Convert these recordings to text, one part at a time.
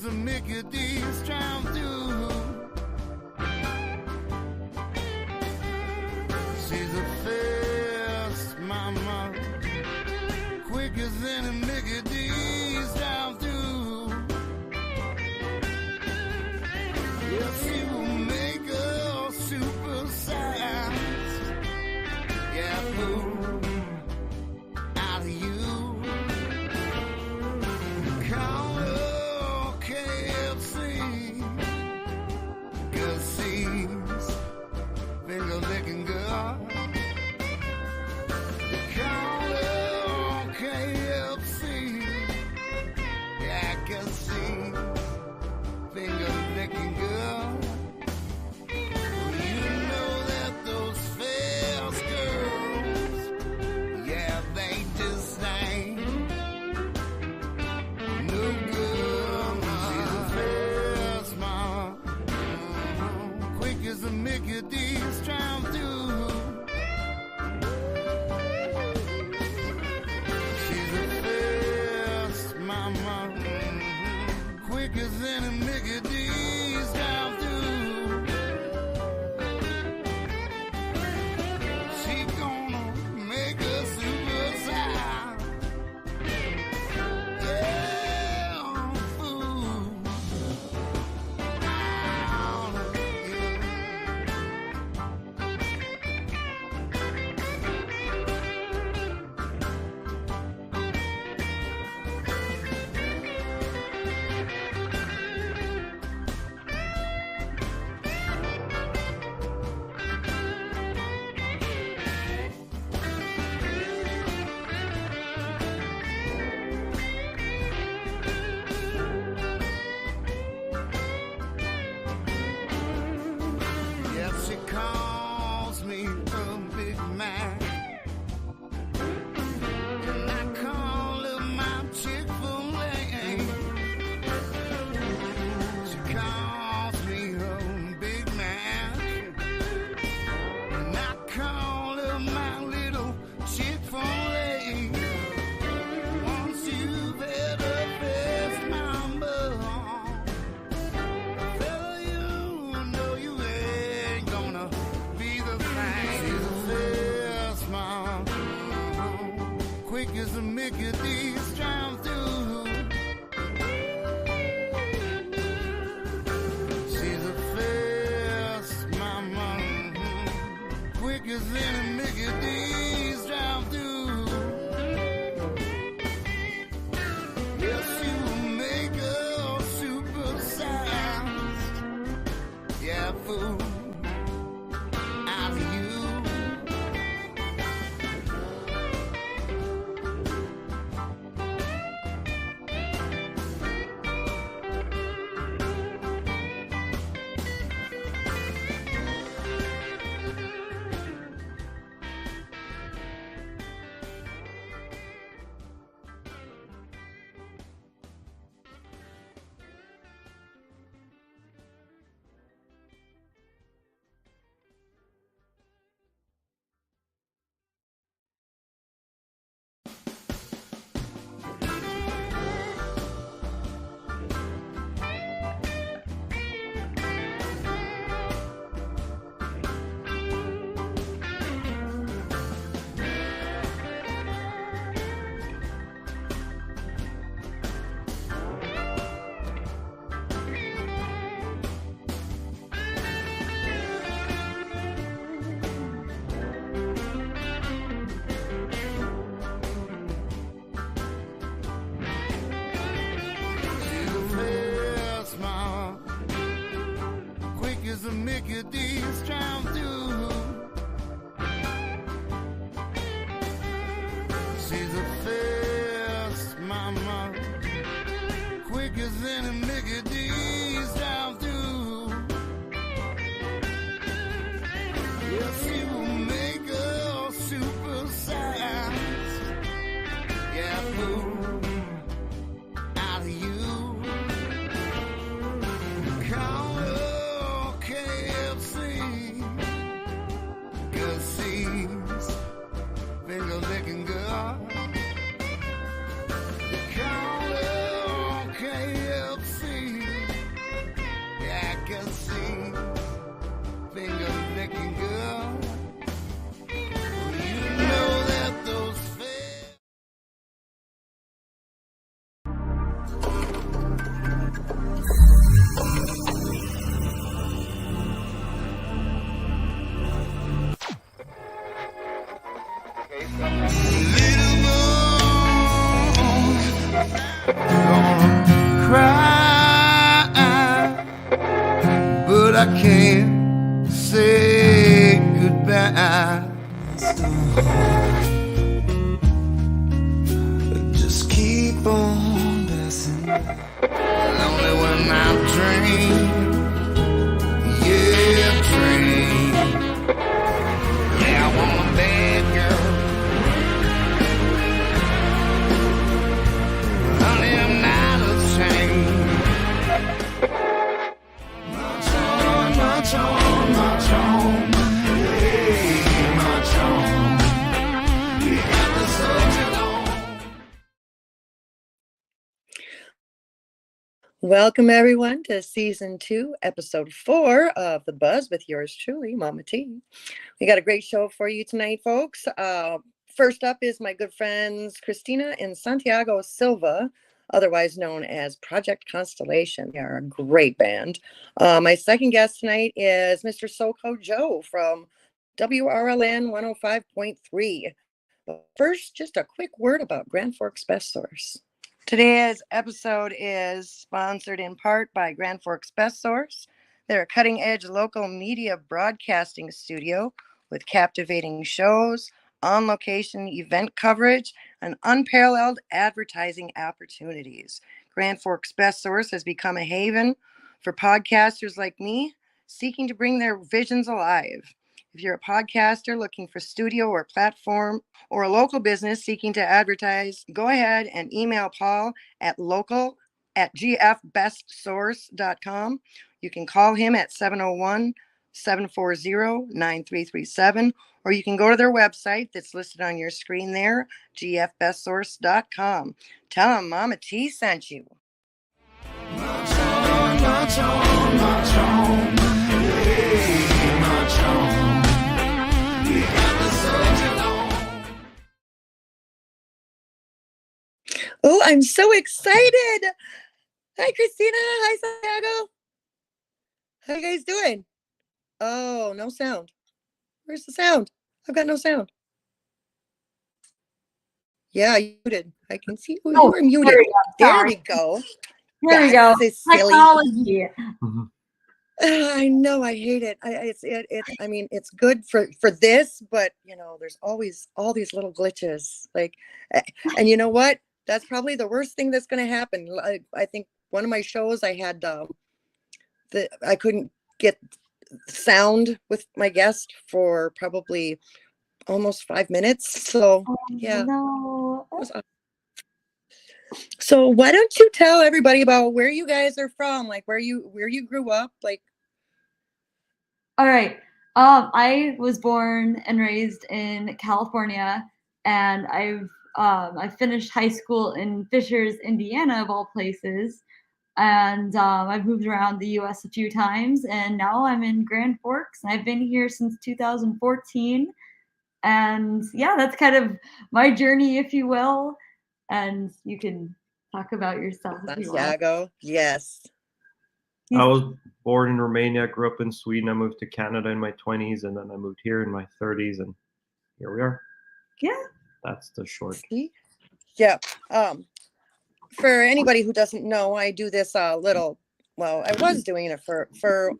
as a Mickey D's drive through. She's a fast mama, quicker than a Mickey D's drive through. Yeah, she will make a super size. Yeah, fool. Finger-licking girl, call her KFC. Yeah, I can see finger-licking girl. You know that those fast girls, yeah, they just ain't no good. She's a fast mom, quick as a Mickey D's drive through. She's a fast mama, quicker than a Mickey D's drive through. She gonna make a super size. Yeah, fool. She calls me a big man, and I call her my Chick-fil-A. She calls me a big man, and I call her my little Chick-fil-A. Once you've had a fast mama, fella, you know you ain't gonna be the thing. She's a fast mom, quick as a Mickey D's drive through. She's a fast mama, quicker than a Mickey D's drive through. Yes, she will make a super size. Yeah, fool. Out of you. Is a Mickey D's drive through. She's a fast mama, quicker than a Mickey D's drive through. Yeah, she will make a super size. Yeah, fool. Out of you. Call her KFC, 'cause she's finger-licking girl. Call her KFC. Gonna cry, but I can't say goodbye. Just keep on passing by. Lonely when I dream, yeah, dream. Yeah, I want a bad girl. Honey, I'm not ashamed. March on, march on, march on. Hey, march on. We got the soldier on. Welcome, everyone, to Season 2, Episode 4 of The Buzz with yours truly, Momma T. We got a great show for you tonight, folks. First up is my good friends Christina and Santiago Silva, otherwise known as Project Constellation. They are a great band. My second guest tonight is Mr. SoCo Joe from WRLN 105.3. But first, just a quick word about Grand Forks Best Source. Today's episode is sponsored in part by Grand Forks Best Source. They're a cutting-edge local media broadcasting studio with captivating shows, on-location event coverage, and unparalleled advertising opportunities. Grand Forks Best Source has become a haven for podcasters like me seeking to bring their visions alive. If you're a podcaster looking for studio or platform, or a local business seeking to advertise, go ahead and email Paul at local@gfbestsource.com. You can call him at 701-740-9337, or you can go to their website that's listed on your screen there, gfbestsource.com. Tell them Momma T sent you. March on, march on, march on. Hey, march on. We got the soldier on. Oh, I'm so excited. Hi, Christina. Hi, Santiago. How you guys doing? Oh, no sound. Where's the sound? I've got no sound. Yeah, you muted. I can see you are muted. There we go. There we go. Technology. I know. I hate it. I mean, it's good for this, but you know, there's always all these little glitches. Like, and you know what? That's probably the worst thing that's going to happen. I think one of my shows I had I couldn't get sound with my guest for probably almost 5 minutes. So yeah. No. So why don't you tell everybody about where you guys are from, like where you grew up, like. All right. I was born and raised in California, and I finished high school in Fishers, Indiana, of all places. And I've moved around the U.S. a few times, and now I'm in Grand Forks. And I've been here since 2014. And yeah, that's kind of my journey, if you will. And you can talk about yourself if you want. Santiago, yes. I was born in Romania, grew up in Sweden. I moved to Canada in my 20s, and then I moved here in my 30s, and here we are. Yeah. That's the short. Yeah. For anybody who doesn't know, I do this I was doing it for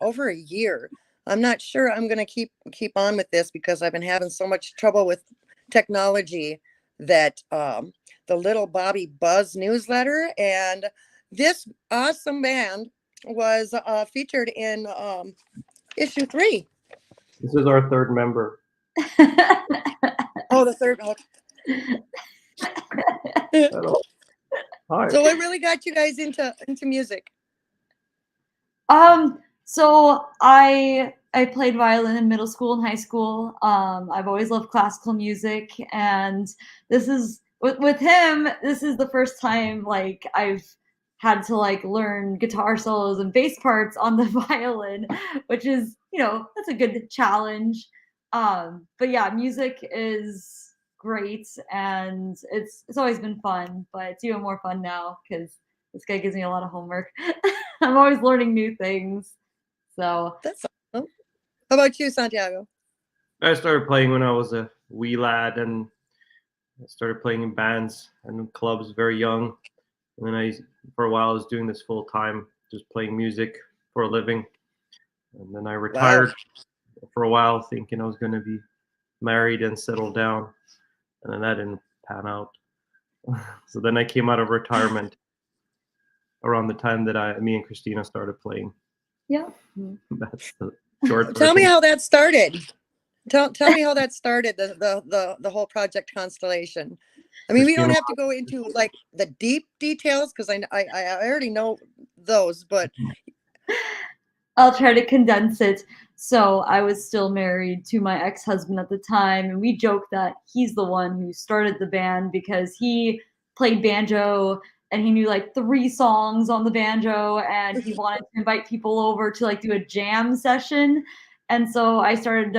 over a year. I'm not sure I'm going to keep on with this because I've been having so much trouble with technology that the Little Bobby Buzz newsletter and this awesome band was featured in issue 3. This is our third member. Oh, the third. Oh. Hi. So what really got you guys into music? So I played violin in middle school and high school. I've always loved classical music, and this is with him. This is the first time like I've had to like learn guitar solos and bass parts on the violin, which is, you know, that's a good challenge. But yeah, music is great, and it's always been fun, but it's even more fun now because this guy gives me a lot of homework. I'm always learning new things. So that's awesome. How about you, Santiago? I started playing when I was a wee lad, and I started playing in bands and clubs very young. And then for a while, I was doing this full time, just playing music for a living. And then I retired for a while, thinking I was going to be married and settle down. And then that didn't pan out. So then I came out of retirement around the time that me and Christina started playing. Yeah. That's the short Tell me version. how that started. Tell me how that started, the whole Project Constellation. I mean, we don't have to go into like the deep details because I already know those, but I'll try to condense it. So I was still married to my ex-husband at the time, and we joked that he's the one who started the band because he played banjo and he knew like 3 songs on the banjo, and he wanted to invite people over to like do a jam session. And so I started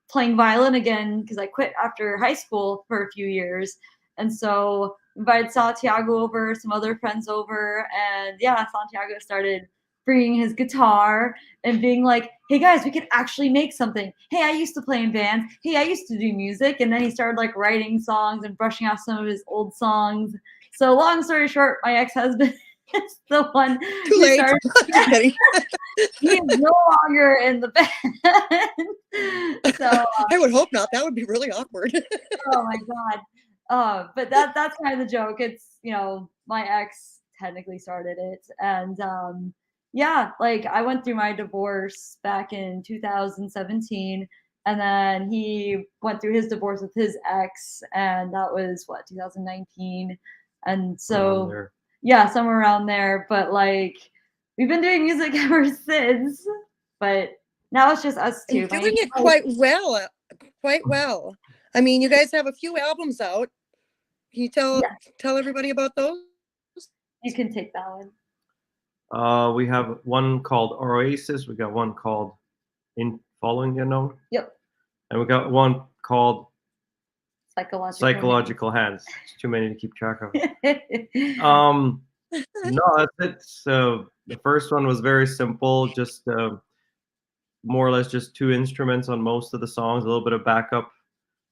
playing violin again because I quit after high school for a few years. And so invited Santiago over, some other friends over, and yeah, Santiago started bringing his guitar and being like, hey guys, we could actually make something. Hey, I used to play in bands. Hey, I used to do music. And then he started like writing songs and brushing off some of his old songs. So long story short, my ex-husband is the one too late. Just kidding. He is no longer in the band. So I would hope not. That would be really awkward. oh my God. But that's kind of the joke. It's, you know, my ex technically started it. And yeah, like I went through my divorce back in 2017, and then he went through his divorce with his ex, and that was what, 2019. And so yeah, somewhere around there. But like we've been doing music ever since. But now it's just us two. And doing it quite well. Quite well. I mean, you guys have a few albums out. Can you tell everybody about those? You can take that one. We have one called Oasis. We got one called In Following the Unknown. Yep. And we got one called Psychological Hands. It's too many to keep track of. No, that's it. So the first one was very simple, just more or less just 2 instruments on most of the songs, a little bit of backup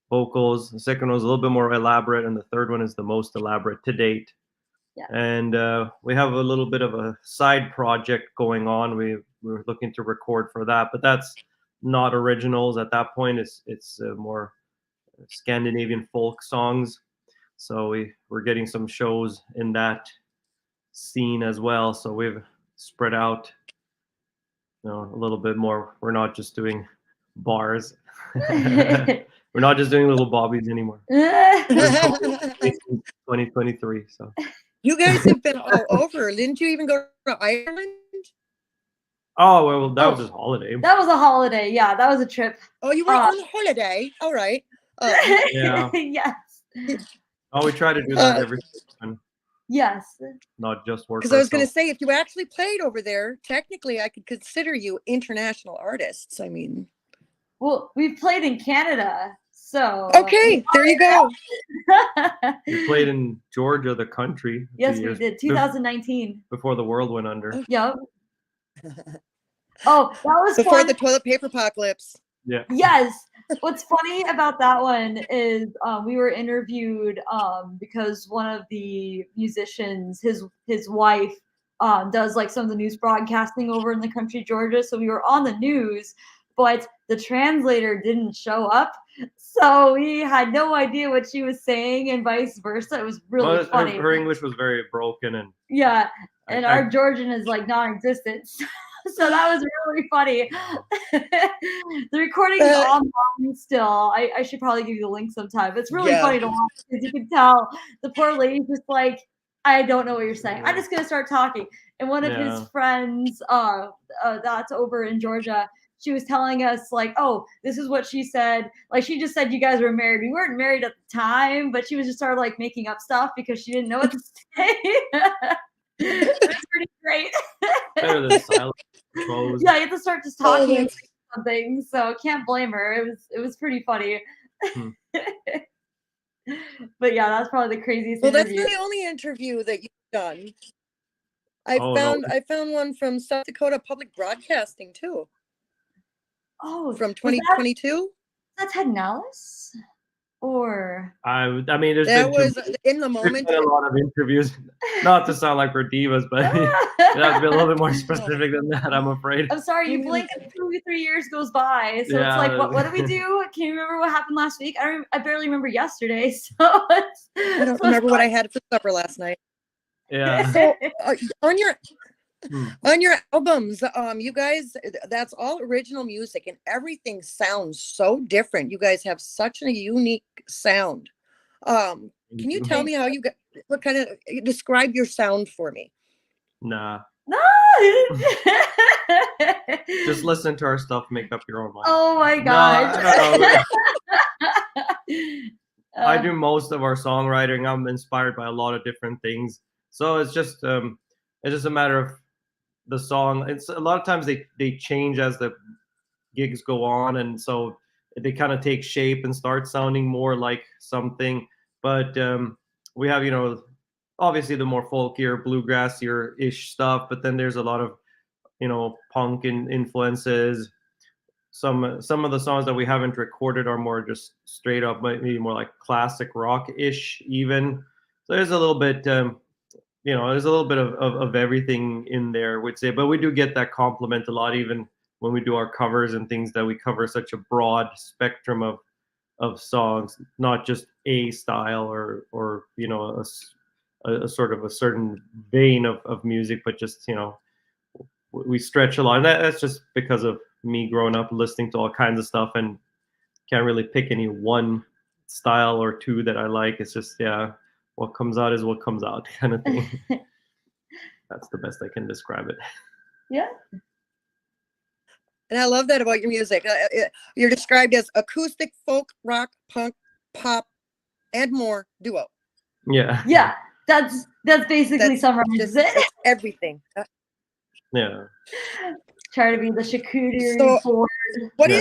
vocals. The second one was a little bit more elaborate, and the third one is the most elaborate to date. Yeah. And we have a little bit of a side project going on. We're looking to record for that, but that's not originals at that point. It's more Scandinavian folk songs. So we're getting some shows in that scene as well. So we've spread out, you know, a little bit more. We're not just doing bars. We're not just doing little bobbies anymore. 2023. So you guys have been all over. Didn't you even go to Ireland? Oh, well, that was just holiday. That was a holiday. Yeah, that was a trip. Oh, you were on holiday. All right. Yeah. Yes. Oh, we try to do that every time. Yes. Not just work. Because I was going to say, if you actually played over there, technically I could consider you international artists. I mean. Well, we've played in Canada, so. Okay, there you go. We played in Georgia, the country. Yes, we did. 2019. Before the world went under. Yep. Oh, that was before fun. The toilet paper apocalypse. Yeah. Yes. What's funny about that one is we were interviewed because one of the musicians, his wife, does like some of the news broadcasting over in the country, Georgia. So we were on the news, but the translator didn't show up. So we had no idea what she was saying and vice versa. It was really funny. Her English was very broken. And yeah. And our Georgian is like non-existent. So that was really funny. The recording is online still. I should probably give you the link sometime. It's really funny to watch because you can tell the poor lady's just like, I don't know what you're saying. I'm just gonna start talking. And one of his friends, that's over in Georgia, she was telling us like, oh, this is what she said. Like she just said you guys were married. We weren't married at the time, but she was just started like making up stuff because she didn't know what to say. It was pretty great. Better than silent pose. Yeah, you have to start just talking and something. So can't blame her. It was pretty funny. But yeah, that's probably the craziest. Well, interview. That's not the only interview that you've done. I found one from South Dakota Public Broadcasting too. Oh, from 2022. That's Ted Nellis. Or I mean, there's That been was in the there's moment. been a lot of interviews. Not to sound like we're divas, but you have to be a little bit more specific than that, I'm afraid. I'm sorry, you blink and 2-3 years goes by. So it's like, Yeah. what do we do? Can you remember what happened last week? I barely remember yesterday. So I don't remember what I had for supper last night. Yeah. So on your Hmm. on your albums, you guys, that's all original music, and everything sounds so different. You guys have such a unique sound. Can you tell me how you got? What kind of describe your sound for me? Nah. No. Just listen to our stuff, make up your own mind. Oh my No, gosh. I don't know. I do most of our songwriting. I'm inspired by a lot of different things. So it's just a matter of the song. It's a lot of times they change as the gigs go on, and so they kind of take shape and start sounding more like something. But we have, obviously the more folkier, bluegrassier ish stuff, but then there's a lot of, punk influences. Some of the songs that we haven't recorded are more just straight up, maybe more like classic rock ish even. So there's a little bit, there's a little bit of everything in there, would say. But we do get that compliment a lot, even when we do our covers and things, that we cover such a broad spectrum of songs, not just a style or a sort of a certain vein of music, but just we stretch a lot, and that's just because of me growing up listening to all kinds of stuff and can't really pick any one style or two that I like. It's just what comes out is what comes out, kind of thing. That's the best I can describe it. Yeah. And I love that about your music. You're described as acoustic, folk, rock, punk, pop, and more duo. Yeah. Yeah. That's basically summarizes it. It's everything. Yeah. Try to be the charcuterie So, board. What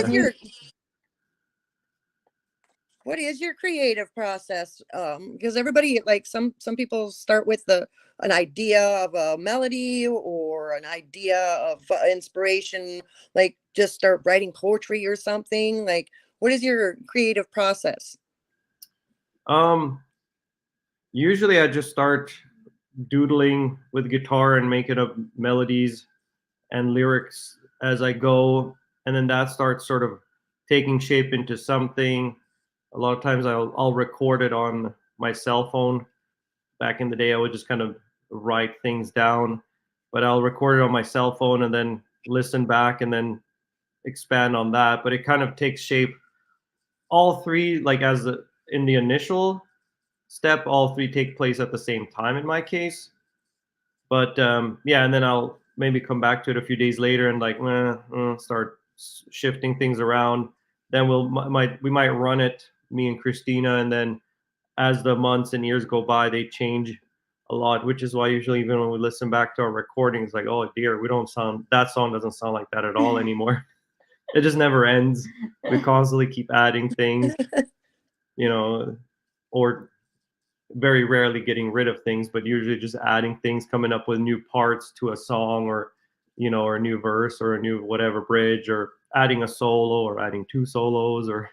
is your creative process? Because everybody, like some people start with an idea of a melody or an idea of inspiration, like just start writing poetry or something. Like, what is your creative process? Usually I just start doodling with guitar and making up melodies and lyrics as I go, and then that starts sort of taking shape into something. A lot of times I'll record it on my cell phone. Back in the day, I would just kind of write things down, but I'll record it on my cell phone and then listen back and then expand on that. But it kind of takes shape. All three, like in the initial step, all three take place at the same time in my case. But and then I'll maybe come back to it a few days later and start shifting things around. Then we might run it, me and Christina, and then as the months and years go by, they change a lot, which is why usually even when we listen back to our recordings, like, oh dear, that song doesn't sound like that at all anymore. It just never ends. We constantly keep adding things, or very rarely getting rid of things, but usually just adding things, coming up with new parts to a song, or or a new verse or a new whatever bridge, or adding a solo or adding two solos, or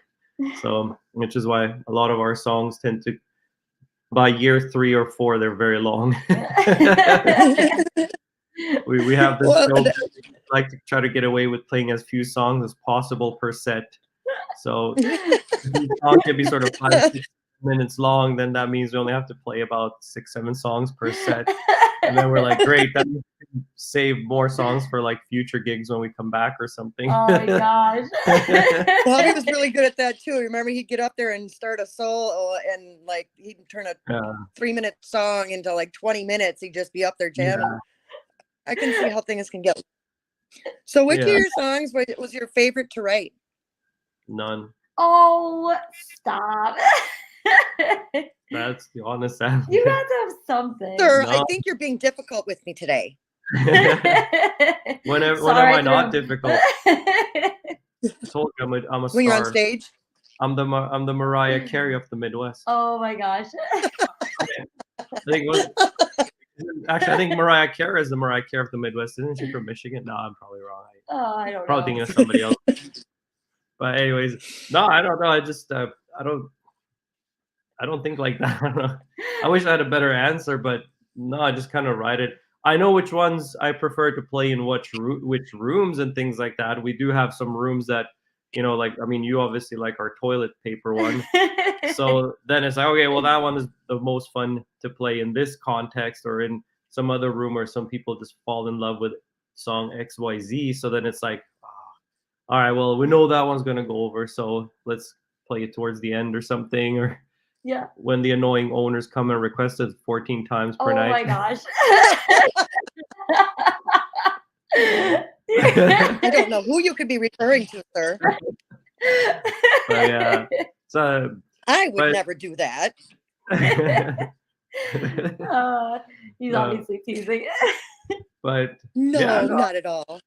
so, which is why a lot of our songs tend to, by year 3 or 4, they're very long. we have this joke that we like to try to get away with playing as few songs as possible per set. So each song can be sort of 5-6 minutes long, then that means we only have to play about 6-7 songs per set. And then we're like, great, that means we can save more songs for like future gigs when we come back or something. Oh my gosh. Bobby was really good at that too. Remember, he'd get up there and start a solo, and like he'd turn a 3-minute song into like 20 minutes. He'd just be up there jamming. Yeah. I can see how things can get. So which of your songs was your favorite to write? None. Oh, stop. That's the honest answer. You have to have something. Sir, no. I think you're being difficult with me today. When am I not difficult? I told you I'm a star. When you're on stage? I'm the Mariah Carey of the Midwest. Oh my gosh. I think Mariah Carey is the Mariah Carey of the Midwest. Isn't she from Michigan? No, I'm probably wrong. I don't know. Probably thinking of somebody else. But anyways, no, I don't know. I just I don't. I don't think like that. I don't know. I wish I had a better answer, but no, I just kind of write it. I know which ones I prefer to play in which rooms and things like that. We do have some rooms that, like, I mean, you obviously like our toilet paper one. So then it's like, okay, well, that one is the most fun to play in this context, or in some other room where some people just fall in love with song XYZ. So then it's like, all right, well, we know that one's going to go over, so let's play it towards the end or something. Or yeah, when the annoying owners come and request it 14 times per night. Oh my gosh. I don't know who you could be referring to, sir. But yeah, so I would never do that. He's obviously teasing. But no, yeah, not at all.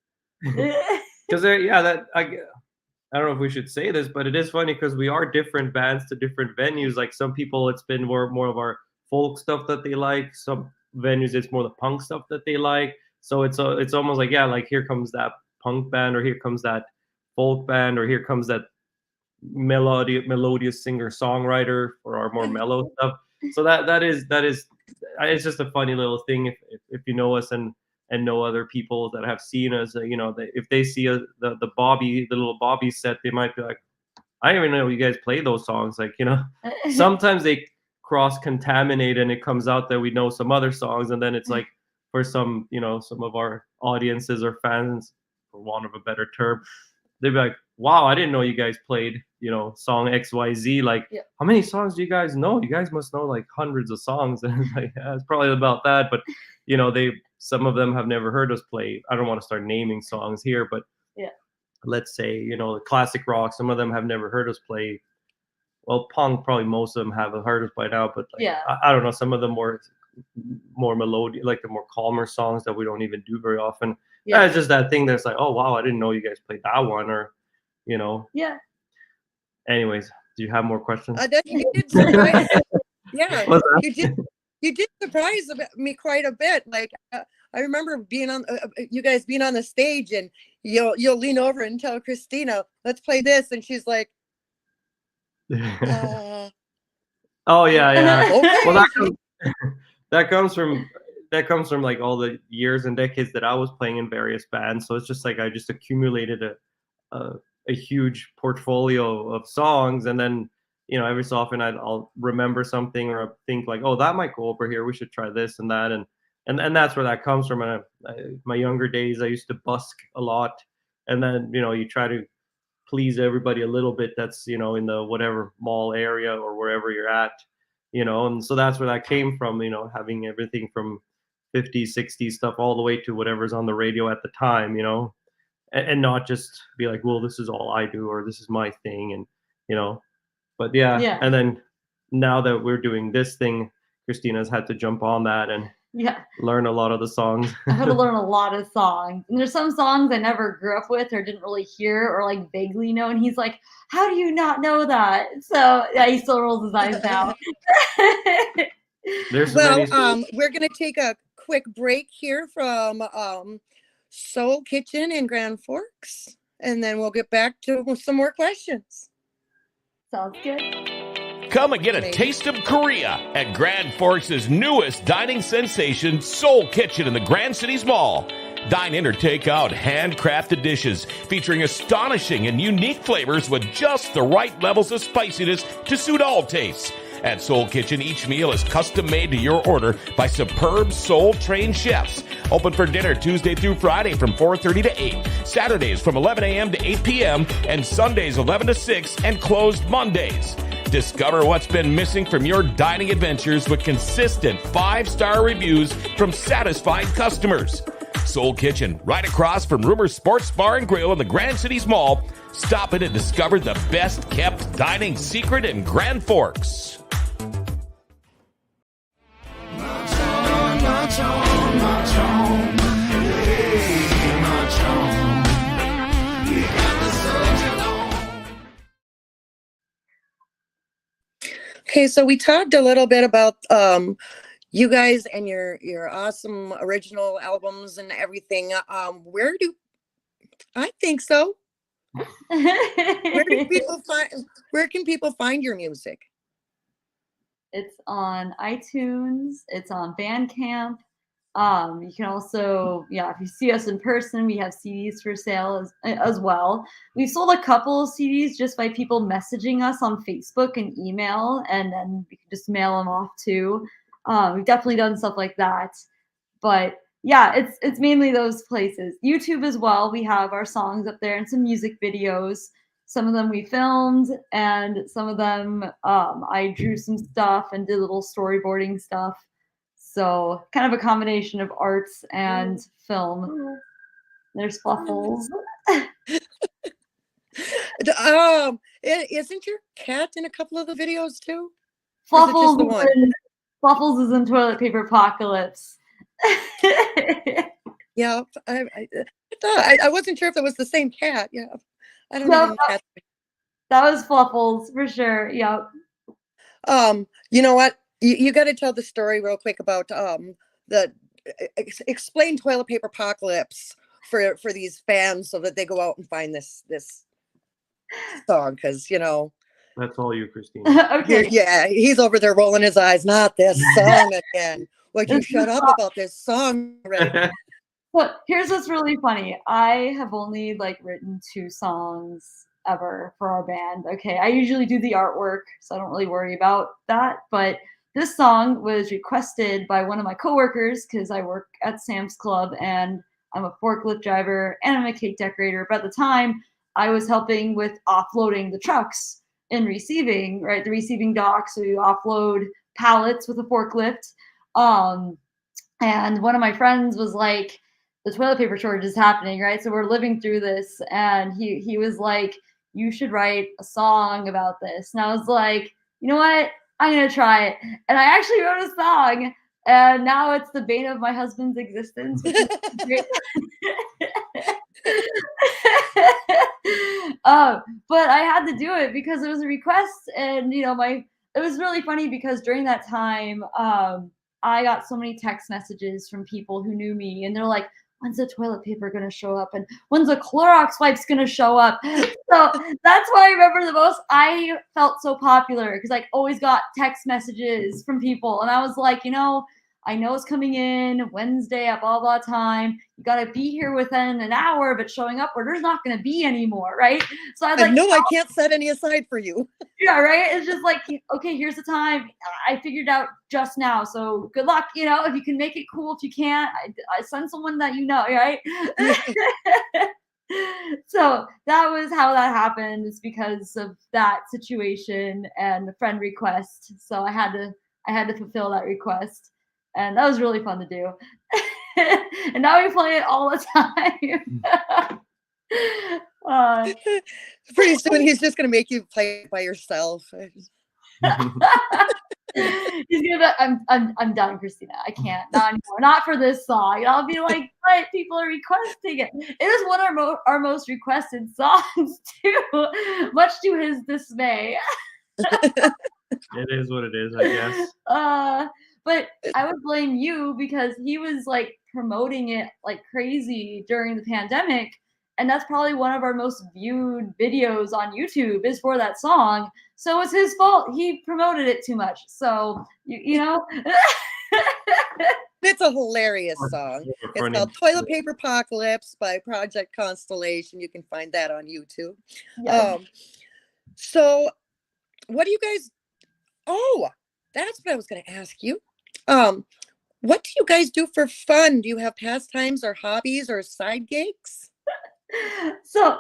Because I don't know if we should say this, but it is funny because we are different bands to different venues. Like some people, it's been more of our folk stuff that they like. Some venues, it's more the punk stuff that they like. So it's almost like, yeah, like here comes that punk band, or here comes that folk band, or here comes that melodious singer songwriter for our more mellow stuff. So that is it's just a funny little thing if you know us and know other people that have seen us. If they see the little Bobby set, they might be like, I didn't even know you guys play those songs. Like, sometimes they cross contaminate and it comes out that we know some other songs, and then it's like, for some of our audiences or fans, for want of a better term, they'd be like, wow, I didn't know you guys played song XYZ. Like, how many songs do you guys know? You guys must know like hundreds of songs. And it's like, yeah, it's probably about that. But some of them have never heard us play. I don't want to start naming songs here, but let's say classic rock, some of them have never heard us play. Well, punk, probably most of them have heard us by now, but like, I don't know, some of the more melodic, like the more calmer songs that we don't even do very often. Yeah, it's just that thing that's like, oh wow, I didn't know you guys played that one, or Yeah. Anyways, do you have more questions? You did surprise. Yeah, you did surprise me quite a bit. Like I remember being on you guys being on the stage, and you'll lean over and tell Christina, let's play this, and she's like, oh yeah. Okay. Well, that comes from like all the years and decades that I was playing in various bands. So it's just like I just accumulated a huge portfolio of songs, and then every so often I'll remember something, or I'll think like, oh, that might go over here, we should try this and that, and that's where that comes from. And my younger days, I used to busk a lot, and then you try to please everybody a little bit that's in the whatever mall area or wherever you're at, and so that's where that came from, having everything from 50s, 60s stuff all the way to whatever's on the radio at the time, and not just be like, well, this is all I do, or this is my thing, and but yeah. And then now that we're doing this thing, Christina's had to jump on that and learn a lot of the songs. I had to learn a lot of songs, and there's some songs I never grew up with or didn't really hear or like vaguely know, and he's like, how do you not know that? So yeah, he still rolls his eyes now. We're gonna take a quick break here from Soul Kitchen in Grand Forks, and then we'll get back to some more questions. Sounds good. Come and get a taste of Korea at Grand Forks' newest dining sensation, Soul Kitchen in the Grand Cities Mall. Dine in or take out handcrafted dishes featuring astonishing and unique flavors with just the right levels of spiciness to suit all tastes. At Soul Kitchen, each meal is custom made to your order by superb soul-trained chefs. Open for dinner Tuesday through Friday from 4:30 to 8, Saturdays from 11 a.m. to 8 p.m., and Sundays 11 to 6, and closed Mondays. Discover what's been missing from your dining adventures with consistent 5-star reviews from satisfied customers. Soul Kitchen, right across from Rumors Sports Bar and Grill in the Grand Cities Mall. Stop in and discover the best-kept dining secret in Grand Forks. Okay, so we talked a little bit about you guys and your awesome original albums and everything. Where can people find your music? It's on iTunes. It's on Bandcamp. You can also, if you see us in person, we have CDs for sale as well. We've sold a couple of CDs just by people messaging us on Facebook and email, and then we can just mail them off too. We've definitely done stuff like that. But yeah, it's mainly those places. YouTube as well. We have our songs up there and some music videos. Some of them we filmed, and some of them I drew some stuff and did little storyboarding stuff. So kind of a combination of arts and film. There's Fluffles. Isn't your cat in a couple of the videos too? Fluffles is in Toilet Paper Apocalypse. Yeah, I wasn't sure if it was the same cat. Yeah, I don't know. That was Fluffles for sure. Yep. You know what? You got to tell the story real quick about explain Toilet Paper Apocalypse for these fans so that they go out and find this song, because that's all you, Christina. Okay. Yeah, he's over there rolling his eyes. Not this song again. Would you shut up about this song already? Well, here's what's really funny. I have only written 2 songs ever for our band. Okay, I usually do the artwork, so I don't really worry about that. But this song was requested by one of my coworkers, because I work at Sam's Club and I'm a forklift driver and I'm a cake decorator. But at the time, I was helping with offloading the trucks and receiving, right? The receiving dock. So you offload pallets with a forklift. And one of my friends was like, the toilet paper shortage is happening, right? So we're living through this. And he was like, you should write a song about this. And I was like, you know what? I'm going to try it. And I actually wrote a song. And now it's the bane of my husband's existence. Which is great. But I had to do it because it was a request. And, it was really funny because during that time, I got so many text messages from people who knew me, and they're like, when's the toilet paper going to show up? And when's the Clorox wipes going to show up? So that's what I remember the most. I felt so popular because I always got text messages from people. And I was like, I know it's coming in Wednesday at blah, blah time. You got to be here within an hour, but showing up where there's not going to be anymore, right? So I was like, no, I can't set any aside for you. Yeah, right? It's just like, okay, here's the time. I figured out just now. So good luck. If you can make it cool. If you can't, I send someone that right? So that was how that happened. It's because of that situation and the friend request. So I had to fulfill that request. And that was really fun to do. And now we play it all the time. Pretty soon he's just going to make you play it by yourself. He's gonna be, I'm done, Christina. I can't. Not anymore. Not for this song. I'll be like, but people are requesting it. It is one of our most requested songs too, much to his dismay. It is what it is, I guess. But I would blame you because he was promoting it like crazy during the pandemic. And that's probably one of our most viewed videos on YouTube is for that song. So it's his fault. He promoted it too much. So, It's a hilarious song. It's called Toilet Paper Apocalypse by Project Constellation. You can find that on YouTube. Yeah. So what do you guys... Oh, that's what I was going to ask you. What do you guys do for fun? Do you have pastimes or hobbies or side gigs? So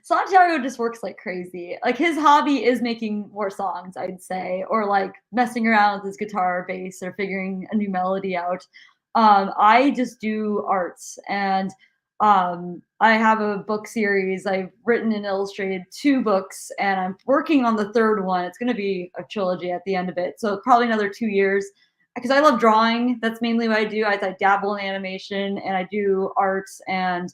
Santiago just works like crazy. His hobby is making more songs, I'd say, or messing around with his guitar or bass or figuring a new melody out. I just do arts, and I have a book series. I've written and illustrated 2 books, and I'm working on the 3rd one. It's going to be a trilogy at the end of it, so probably another 2 years. Because I love drawing. That's mainly what I do. I dabble in animation, and I do arts and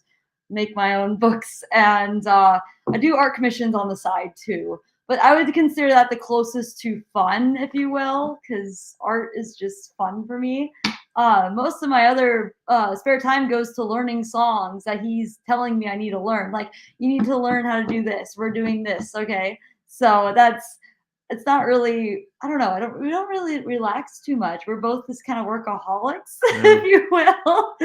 make my own books, and I do art commissions on the side too. But I would consider that the closest to fun, if you will, because art is just fun for me. Most of my other spare time goes to learning songs that he's telling me I need to learn. You need to learn how to do this. We're doing this, okay? So it's not really, I don't know, we don't really relax too much. We're both just kind of workaholics, if you will.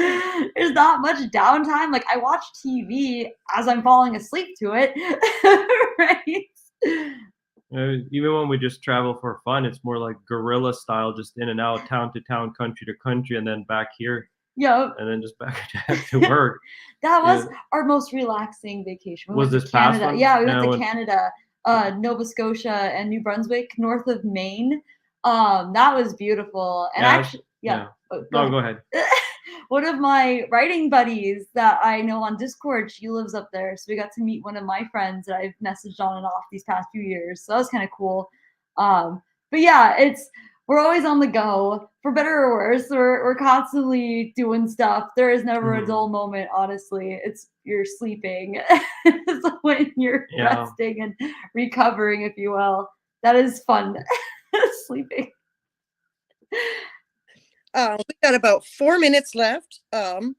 There's not much downtime. Like, I watch TV as I'm falling asleep to it, right? Even when we just travel for fun, it's more like guerrilla style, just in and out, town to town, country to country, and then back here, Yeah. and then just back to work. That was our most relaxing vacation. We Was went this to Canada. past one? Yeah, we went to Canada, Nova Scotia and New Brunswick, north of Maine. That was beautiful. And actually, No, go ahead. One of my writing buddies that I know on Discord, she lives up there. So we got to meet one of my friends that I've messaged on and off these past few years. So that was kind of cool. But yeah, we're always on the go, for better or worse. We're constantly doing stuff. There is never a dull moment, honestly. You're sleeping. So when you're resting and recovering, if you will, that is fun. Sleeping. We got about 4 minutes left. And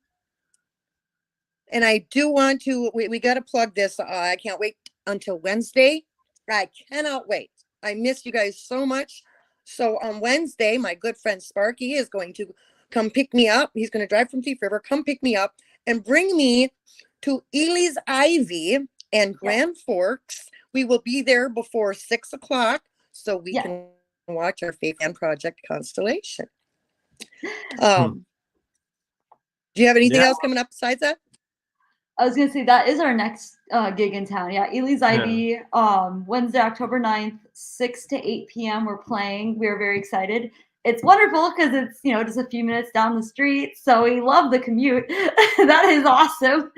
I do want to, we got to plug this. I can't wait until Wednesday. I cannot wait. I miss you guys so much. So on Wednesday, my good friend Sparky is going to come pick me up. He's going to drive from Thief River, come pick me up and bring me to Ely's Ivy and Grand Forks. We will be there before 6 o'clock so we can watch our favorite Project Constellation. Do you have anything else coming up besides that? I was gonna say that is our next gig in town. Yeah, Ely's Ivy, Wednesday, October 9th, 6 to 8 p.m. We're playing. We are very excited. It's wonderful because it's, just a few minutes down the street. So we love the commute. That is awesome.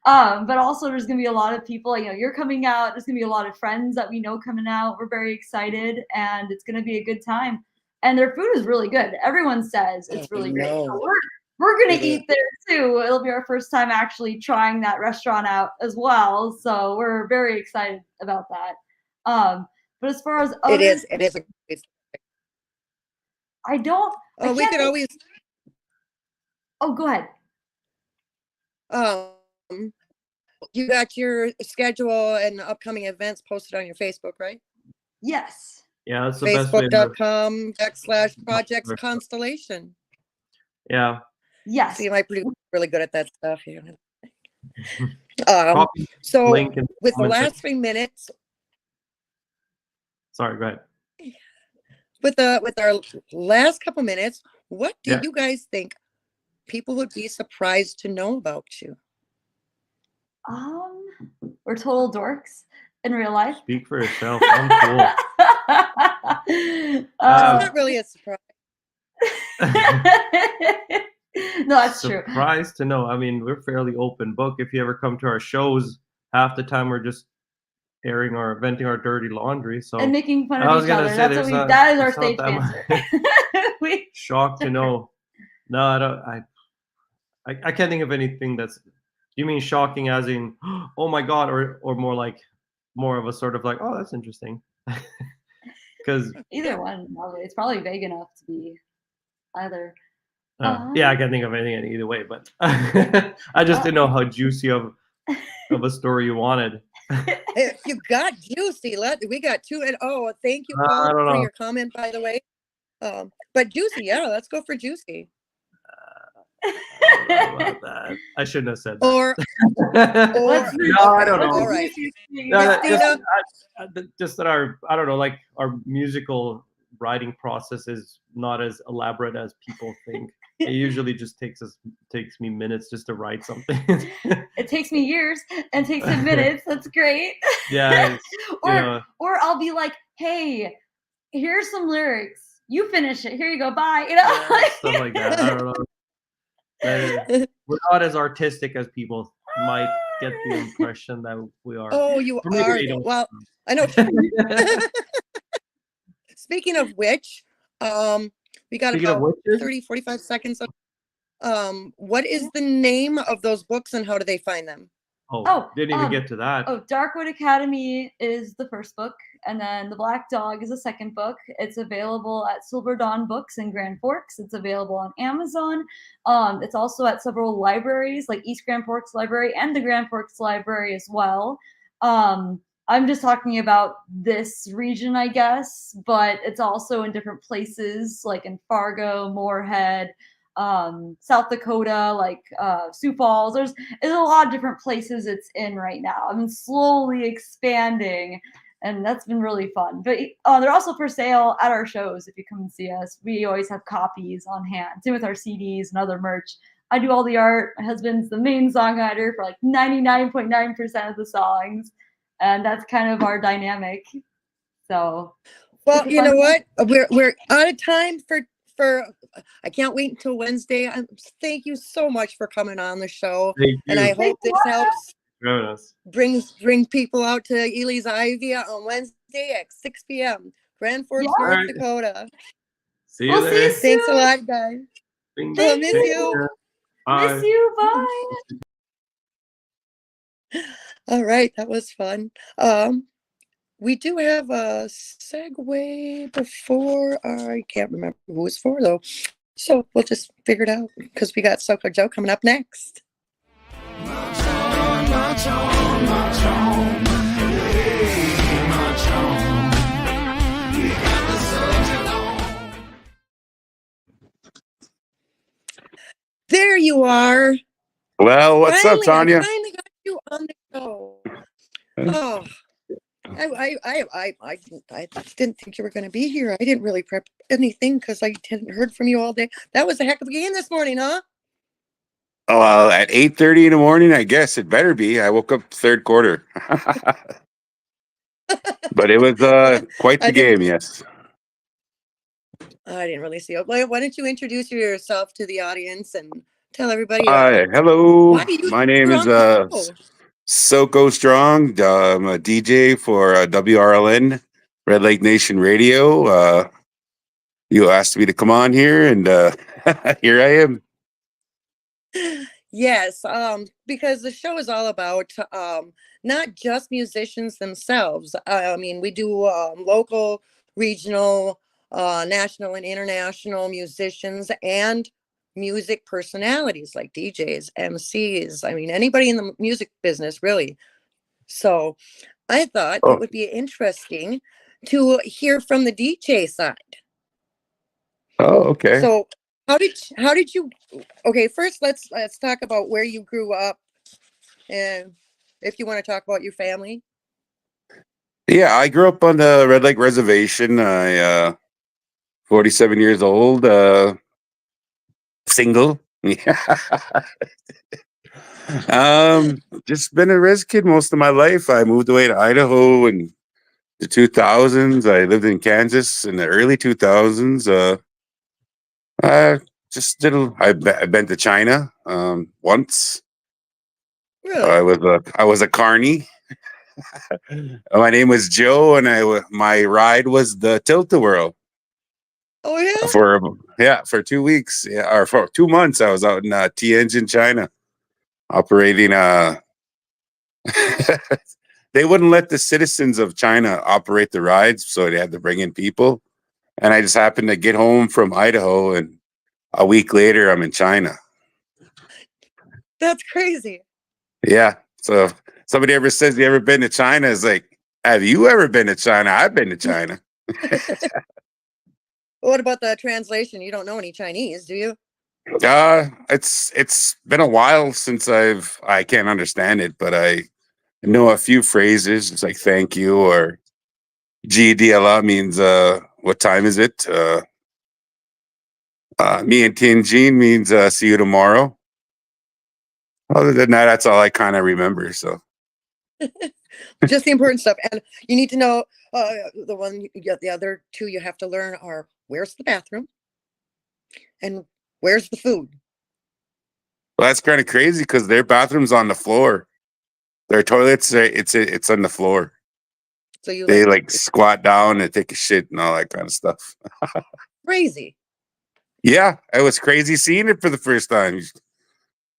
But also there's gonna be a lot of people, you're coming out. There's gonna be a lot of friends that we know coming out. We're very excited and it's gonna be a good time. And their food is really good. Everyone says it's really great. So we're going to eat there too. It'll be our first time actually trying that restaurant out as well. So we're very excited about that. But as far as it is I don't. Oh, we could always. Oh, go ahead. You got your schedule and upcoming events posted on your Facebook, right? Yes. Yeah, that's the Facebook.com/Project Constellation. Yeah. Yes. See, you might be really good at that stuff. So with the last 3 minutes. Sorry, go ahead. With our last couple minutes, what do you guys think people would be surprised to know about you? We're total dorks in real life. Speak for yourself. I'm cool. It's not really a surprise. No, that's true. Surprised to know. I mean, we're fairly open book. If you ever come to our shows, half the time we're just airing or venting our dirty laundry. So and making fun of each other. That is our stage answer. Shocked to know. No, I don't. I can't think of anything that's. You mean shocking as in, oh my god, or more of a sort of like, oh, that's interesting. Because either one, probably. It's probably vague enough to be either. Yeah, I can't think of anything either way, but I just didn't know how juicy of a story you wanted. If you got juicy, we got two. And thank you, Paul, for your comment, by the way. But juicy, let's go for juicy. I don't know about that. I shouldn't have said that. Or no, I don't know. All right. Just that our musical writing process is not as elaborate as people think. It usually just takes me minutes just to write something. It takes me years and takes him minutes. That's great. Yeah. Or I'll be like, hey, here's some lyrics. You finish it. Here you go. Bye. Stuff like that. I don't know. We're not as artistic as people might get the impression that we are. Oh, you are. Well, I know. Speaking of which, we got about 30, 45 seconds. What is the name of those books and how do they find them? Didn't even get to that. Darkwood Academy is the first book, and then The Black Dog is the second book. It's available at Silver Dawn Books in Grand Forks. It's available on Amazon. It's also at several libraries, like East Grand Forks Library and the Grand Forks Library as well. I'm just talking about this region, I guess, but it's also in different places, like in Fargo, Moorhead, South Dakota, like Sioux Falls. There's a lot of different places it's in right now. I'm slowly expanding, and that's been really fun. But they're also for sale at our shows. If you come and see us, we always have copies on hand. Same with our CDs and other merch. I do all the art. My husband's the main songwriter for like 99.9% of the songs, and that's kind of our dynamic. So, well, you know what? We're out of time for. I can't wait until Wednesday. Thank you so much for coming on the show, and I hope this helps bring people out to Ely's Ivy on Wednesday at 6 p.m. Grand Forks, North Dakota. See you there. See you soon. Thanks a lot, guys. Miss you. Miss you. Bye. All right, that was fun. We do have a segue before. I can't remember who it's for though, so we'll just figure it out because we got Soca Joe coming up next. March on, march on, march on. Hey, march on. We got the soldiers on. There you are. Well, what's up, Tanya? I finally got you on the show. Oh, I didn't think you were going to be here. I didn't really prep anything because I hadn't heard from you all day. That was a heck of a game this morning, huh? Oh, well, at 8:30 in the morning, I guess it better be. I woke up third quarter. But it was quite the game, yes. I didn't really see it. Why don't you introduce yourself to the audience and tell everybody? Hello, my name is Soko Strong. I'm a DJ for WRLN, Red Lake Nation Radio. You asked me to come on here, and here I am. Yes, because the show is all about not just musicians themselves. I mean, we do local, regional, national, and international musicians and music personalities like DJs, MCs. I mean, anybody in the music business, really. So I thought it would be interesting to hear from the DJ side. Oh, okay. So how did you? Okay, first let's talk about where you grew up, and if you want to talk about your family. Yeah, I grew up on the Red Lake Reservation. I 47 years old, single. Just been a res kid most of my life. I moved away to Idaho in the 2000s. I lived in Kansas in the early 2000s. I've been to China once. Really? I was a carny. My name was Joe, and my ride was the Tilt-A-Whirl. Oh yeah. For 2 weeks, or for 2 months, I was out in Tianjin, China, operating. They wouldn't let the citizens of China operate the rides, so they had to bring in people. And I just happened to get home from Idaho, and a week later, I'm in China. That's crazy. Yeah. So if somebody ever says you ever been to China, it's like, have you ever been to China? I've been to China. What about the translation? You don't know any Chinese, do you? It's been a while since I can't understand it, but I know a few phrases. It's like thank you, or GDLA means what time is it? Me and Tianjin means see you tomorrow. Other than that, that's all I kind of remember. So just the important stuff. And you need to know the other two you have to learn are where's the bathroom and where's the food. Well, that's kind of crazy because their bathroom's on the floor. Their toilets, it's on the floor. So they like squat down and take a shit and all that kind of stuff. Crazy. Yeah, it was crazy seeing it for the first time.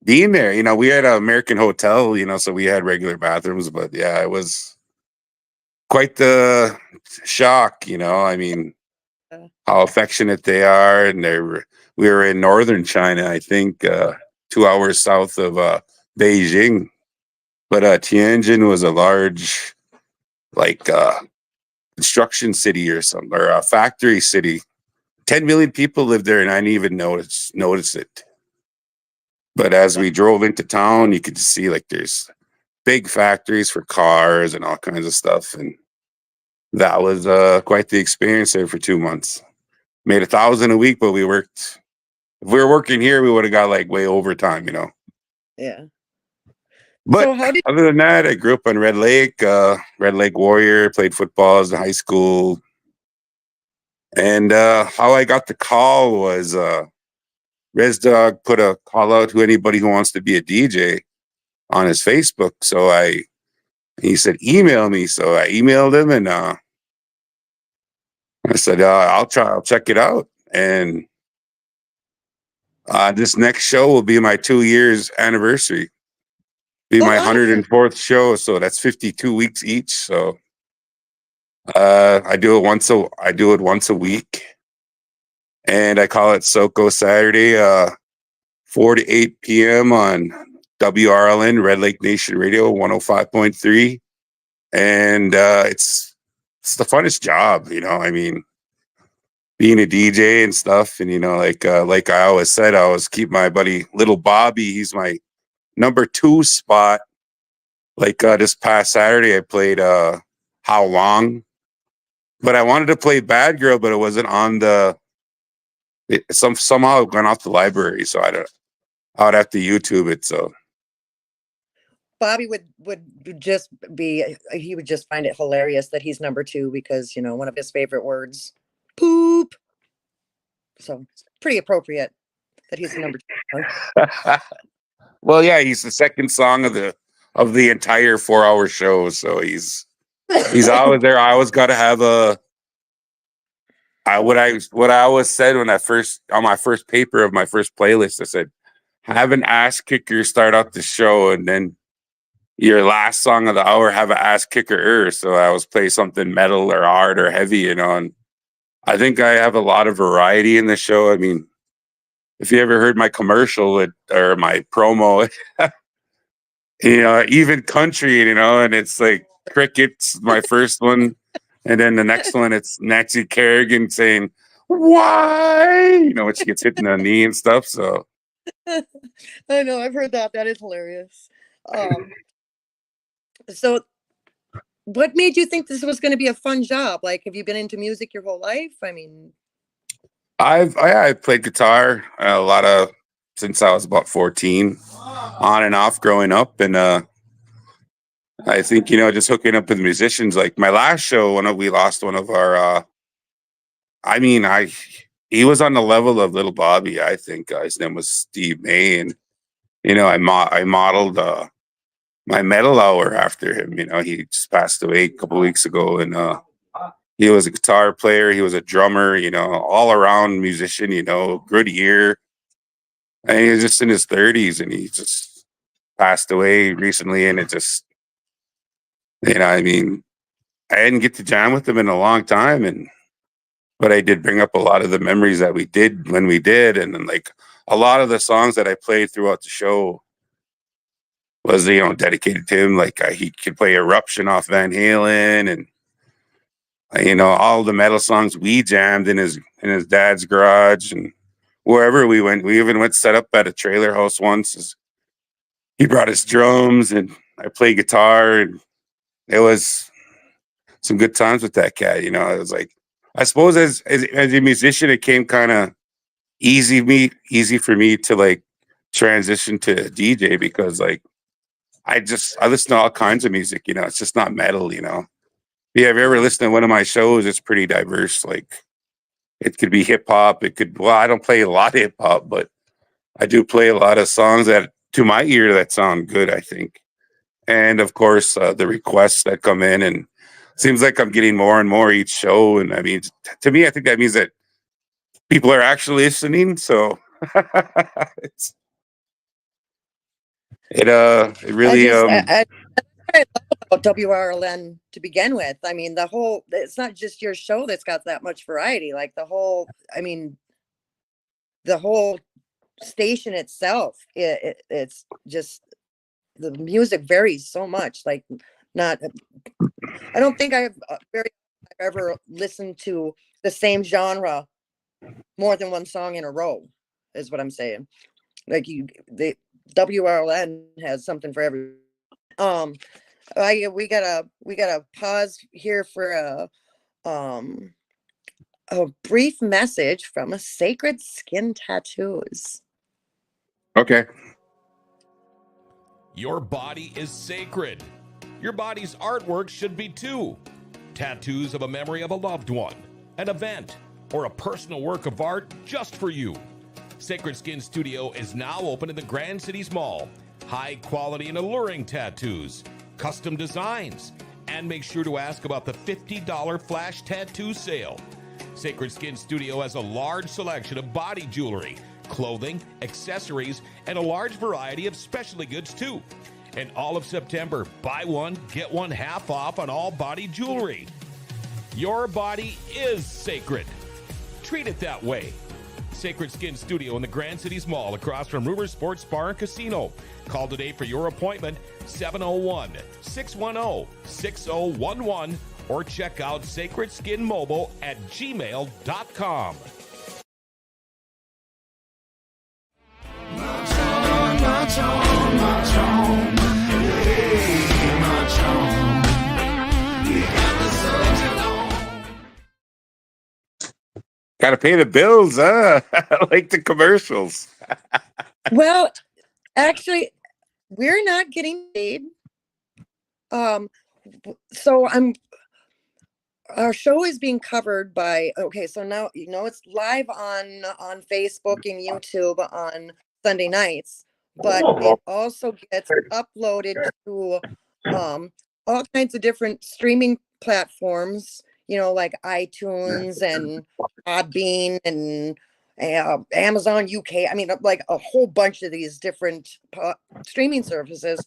Being there, we had an American hotel, so we had regular bathrooms, but yeah, it was quite the shock, I mean, how affectionate they are. And we were in northern China, I think 2 hours south of Beijing, but Tianjin was a large like construction city or something, or a factory city. 10 million people live there, and I didn't even notice it. But as we drove into town, you could see like there's big factories for cars and all kinds of stuff, and that was quite the experience there for 2 months. Made $1,000 a week, but we worked. If we were working here, we would have got like way overtime, you know. Yeah. But So how did other than that, I grew up on Red Lake Warrior, played football as a high school. And how I got the call was Res Dog put a call out to anybody who wants to be a DJ on his Facebook. So he said, email me. So I emailed him, and I said, I'll check it out. And this next show will be my 2 years anniversary. Be my 104th show. So that's 52 weeks each. So I do it once a week. And I call it SoCo Saturday, 4 to 8 p.m. on WRLN, Red Lake Nation Radio, 105.3. And it's the funnest job, you know. I mean, being a DJ and stuff, and you know, like I always said, I always keep my buddy Little Bobby. He's my number 2 spot. Like this past Saturday, I played How Long, but I wanted to play Bad Girl, but it wasn't on somehow it went off the library, so I would have to YouTube it. So Bobby would just be, he would just find it hilarious that he's number 2 because, you know, one of his favorite words, poop. So it's pretty appropriate that he's number 2. well, yeah, he's the second song of the entire 4-hour show, so he's always there. I always got to have what I always said when on my first paper of my first playlist, I said, have an ass kicker start out the show, and then your last song of the hour have an ass kicker. So I always play something metal or hard or heavy, you know. And I think I have a lot of variety in the show. I mean, if you ever heard my commercial or my promo, you know, even country, you know, and it's like Cricket's my first one. And then the next one, it's Nancy Kerrigan saying, why? You know, when she gets hit in the knee and stuff. So I know, I've heard that. That is hilarious. So what made you think this was going to be a fun job? Like, have you been into music your whole life? I mean, I played guitar since I was about 14, on and off growing up. And I think, you know, just hooking up with musicians. Like my last show, we lost one of our, he was on the level of Little Bobby, I think. His name was Steve May. And, you know, I modeled my metal hour after him. You know, he just passed away a couple of weeks ago. And he was a guitar player. He was a drummer, you know, all around musician, you know, good ear. And he was just in his 30s, and he just passed away recently. And it just, you know, I mean, I didn't get to jam with him in a long time, but I did bring up a lot of the memories that we did when we did. And then like a lot of the songs that I played throughout the show was, you know, dedicated to him. Like he could play Eruption off Van Halen, and you know, all the metal songs we jammed in his dad's garage and wherever we went. We even went set up at a trailer house once. He brought his drums, and I played guitar, and it was some good times with that cat. You know, it was like, I suppose as a musician, it came kind of easy for me to like transition to DJ, because like I listen to all kinds of music. You know, it's just not metal. You know, yeah, if you ever listen to one of my shows, it's pretty diverse. Like it could be hip hop. I don't play a lot of hip hop, but I do play a lot of songs that to my ear that sound good, I think. And of course, the requests that come in, and it seems like I'm getting more and more each show. And I mean, to me, I think that means that people are actually listening. So it really, I love about WRLN to begin with. I mean, it's not just your show that's got that much variety. Like the whole station itself, it's just, the music varies so much. Like not. I don't think I've ever listened to the same genre more than one song in a row. Is what I'm saying. Like the WRLN has something for every. We gotta pause here for a brief message from a Sacred Skin Tattoos. Okay. Your body is sacred. Your body's artwork should be too. Tattoos of a memory of a loved one, an event, or a personal work of art just for you. Sacred Skin Studio is now open in the Grand Cities Mall. High quality and alluring tattoos, custom designs, and make sure to ask about the $50 flash tattoo sale. Sacred Skin Studio has a large selection of body jewelry, clothing, accessories, and a large variety of specialty goods too. And all of September, buy one, get one half off on all body jewelry. Your body is sacred. Treat it that way. Sacred Skin Studio in the Grand Cities Mall across from Rumor Sports Bar and Casino. Call today for your appointment, 701-610-6011, or check out Sacred Skin Mobile at gmail.com. Got to pay the bills, huh? I like the commercials. Well, actually, we're not getting paid. So our show is being covered by, okay, so now, it's live on Facebook and YouTube on Sunday nights, but it also gets uploaded to all kinds of different streaming platforms, like iTunes and Podbean and Amazon UK. I mean, like a whole bunch of these different streaming services.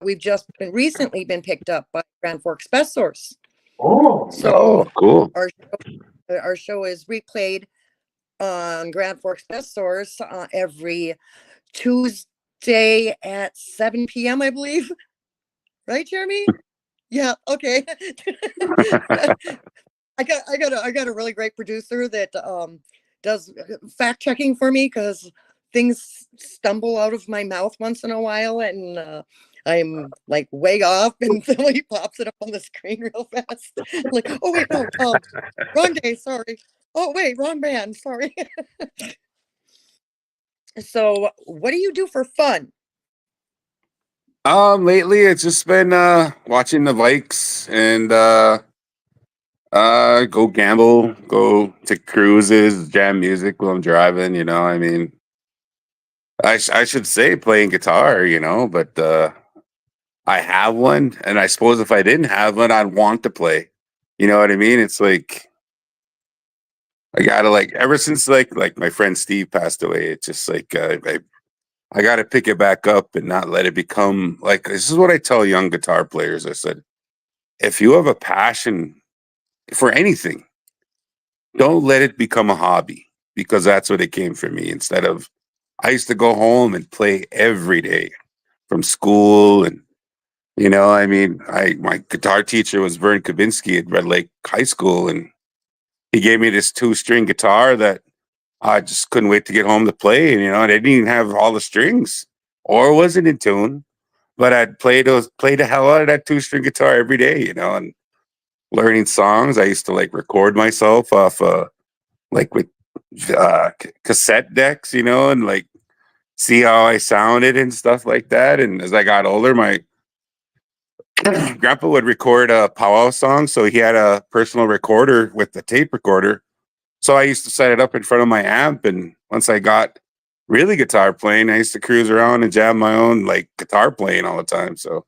We've just recently been picked up by Grand Forks Best Source. So cool. Our show is replayed on Grand Forks Best Source every Tuesday at 7 p.m. I believe. Right, Jeremy? Yeah. Okay. I got a really great producer that does fact checking for me because things stumble out of my mouth once in a while, and I'm like way off, and so he pops it up on the screen real fast. Like, oh wait, no, wrong day, sorry. Oh wait, wrong band, sorry. So, what do you do for fun? Lately it's just been watching the bikes and go gamble, go to cruises, jam music while I'm driving, I mean, I should say playing guitar, but I have one, and I suppose if I didn't have one, I'd want to play. You know what I mean? It's like I gotta ever since like my friend Steve passed away, it's just like I gotta pick it back up and not let it become like, this is what I tell young guitar players. I said, if you have a passion for anything, don't let it become a hobby, because that's what it came for me. Instead of, I used to go home and play every day from school, and I mean, my guitar teacher was Vern Kabinski at Red Lake High School, and he gave me this 2-string guitar that I just couldn't wait to get home to play. And I didn't even have all the strings, or wasn't in tune, but I'd play the hell out of that 2-string guitar every day, and learning songs. I used to record myself off with cassette decks, and see how I sounded and stuff like that. And as I got older, my grandpa would record a powwow song, so he had a personal recorder with the tape recorder. So I used to set it up in front of my amp, and once I got really guitar playing, I used to cruise around and jam my own guitar playing all the time. So,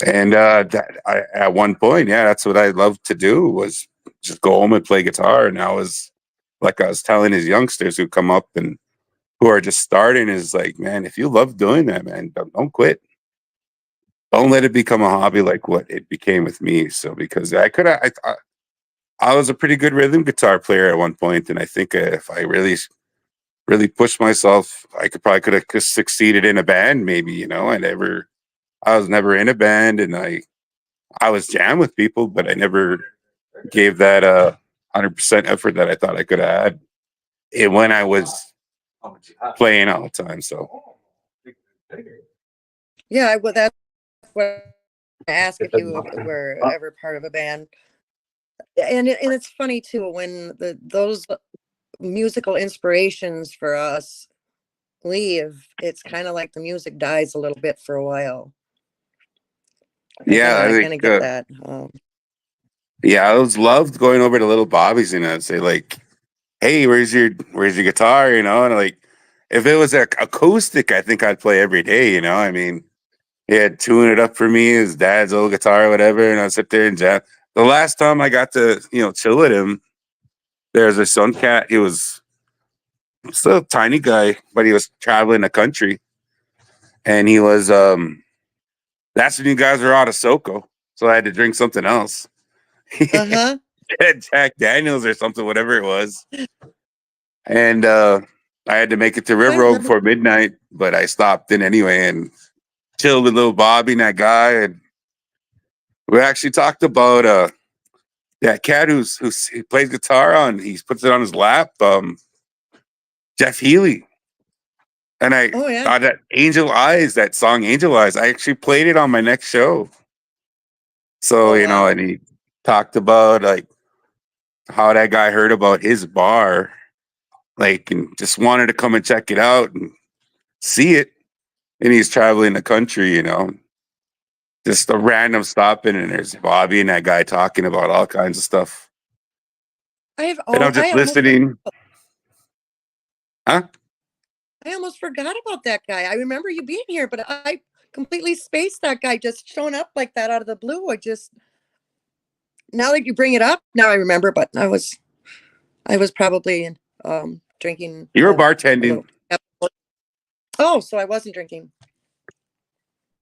and at one point, yeah, that's what I loved to do, was just go home and play guitar. And I was telling his youngsters who come up and who are just starting, is like, man, if you love doing that, man, don't quit. Don't let it become a hobby like what it became with me. So, because I was a pretty good rhythm guitar player at one point, and I think if I really pushed myself, I could have succeeded in a band, maybe. I I was never in a band, and I was jam with people, but I never gave that 100% effort that I thought I could have had when I was playing all the time. So Yeah, well, that's what I asked if you were ever part of a band. And it's funny too when those musical inspirations for us leave. It's kind of like the music dies a little bit for a while. yeah, I I think kind of get that. yeah, I was loved going over to Little Bobby's, and say like, "Hey, where's your guitar?" And like, if it was acoustic, I think I'd play every day. I mean, he had tuned it up for me, his dad's old guitar or whatever, and I'd sit there and jam. The last time I got to chill with him, there's a son cat. He was still a tiny guy, but he was traveling the country, and he was that's when you guys were out of SoCo, so I had to drink something else. Uh-huh. Jack Daniels or something, whatever it was. And I had to make it to River I Road remember. before midnight, but I stopped in anyway and chilled with little Bobby and that guy. And we actually talked about that cat he plays guitar on. He puts it on his lap. Jeff Healy. And I Oh yeah. thought that that song Angel Eyes, I actually played it on my next show. So, Oh, wow. and he talked about like how that guy heard about his bar, like, and just wanted to come and check it out and see it. And he's traveling the country, just a random stopping, and there's Bobby and that guy talking about all kinds of stuff. And I'm just listening. Huh? I almost forgot about that guy. I remember you being here, but I completely spaced that guy just showing up like that out of the blue. Now that you bring it up, now I remember, but I was probably drinking You were a bartending. little. Oh, so I wasn't drinking.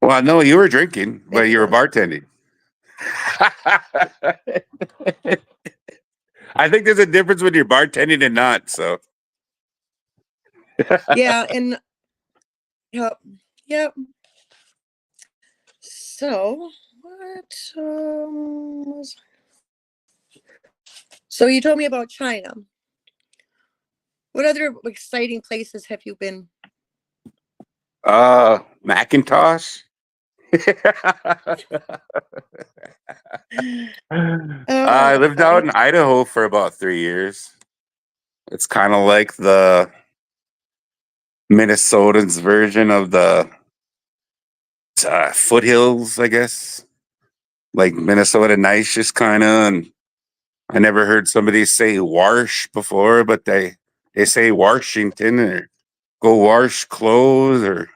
Well, no, you were drinking, but Maybe you were not. bartending. I think there's a difference when you're bartending and not. So Yeah, and yeah. So what? So you told me about China. What other exciting places have you been? Macintosh. I Oh, lived out in Idaho for about 3 years. It's kind of like the Minnesotans' version of the foothills, I guess. Like Minnesota nice, just kind of. And I never heard somebody say wash before, but they say Washington or go wash clothes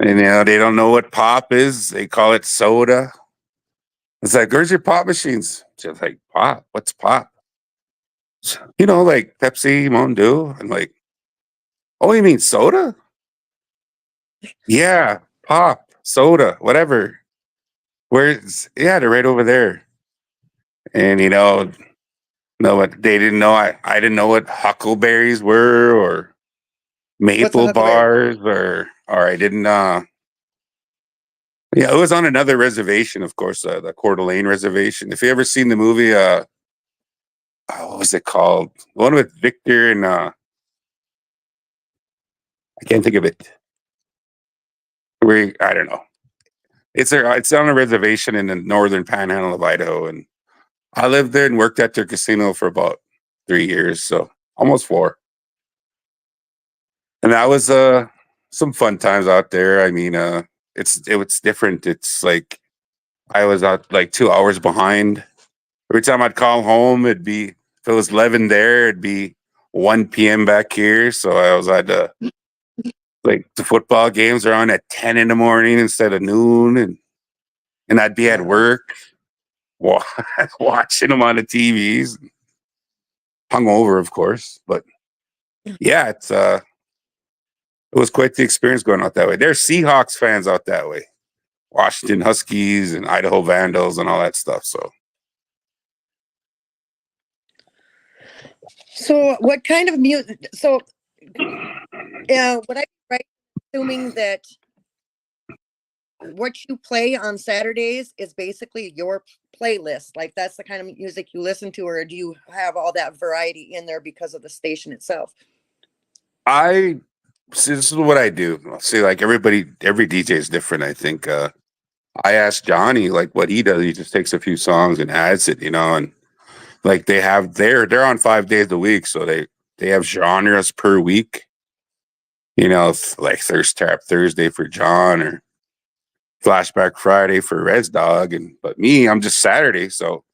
and they don't know what pop is. They call it soda. It's like, where's your pop machines? She's like, pop? What's pop? Like Pepsi, Mountain Dew. I'm like, oh, you mean soda? Yeah, pop, soda, whatever. They're right over there. And no, what they didn't know. I didn't know what huckleberries were or what's a maple huckleberry? bars or I didn't. Yeah, it was on another reservation, of course, the Coeur d'Alene reservation. If you ever seen the movie, what was it called? The one with Victor and I can't think of it. I don't know. It's on a reservation in the northern panhandle of Idaho, and I lived there and worked at their casino for about 3 years, so almost 4. And that was some fun times out there. I mean, it was different. It's like I was out like 2 hours behind. Every time I'd call home, if it was 11 there, it'd be 1 p.m. back here. So I was at like the football games are on at 10 in the morning instead of noon, and I'd be at work watching them on the TVs, hungover, of course. But yeah, it was quite the experience going out that way. There's Seahawks fans out that way, Washington Huskies and Idaho Vandals and all that stuff. So what kind of music? So would I be right assuming that what you play on Saturdays is basically your playlist. Like that's the kind of music you listen to, or do you have all that variety in there because of the station itself? I see, this is what I do. See, like every DJ is different. I think I asked Johnny like what he does. He just takes a few songs and adds it, and like they're on 5 days a week, so they have genres per week. Like Thirst Trap Thursday for John or Flashback Friday for Res Dog, but me, I'm just Saturday, so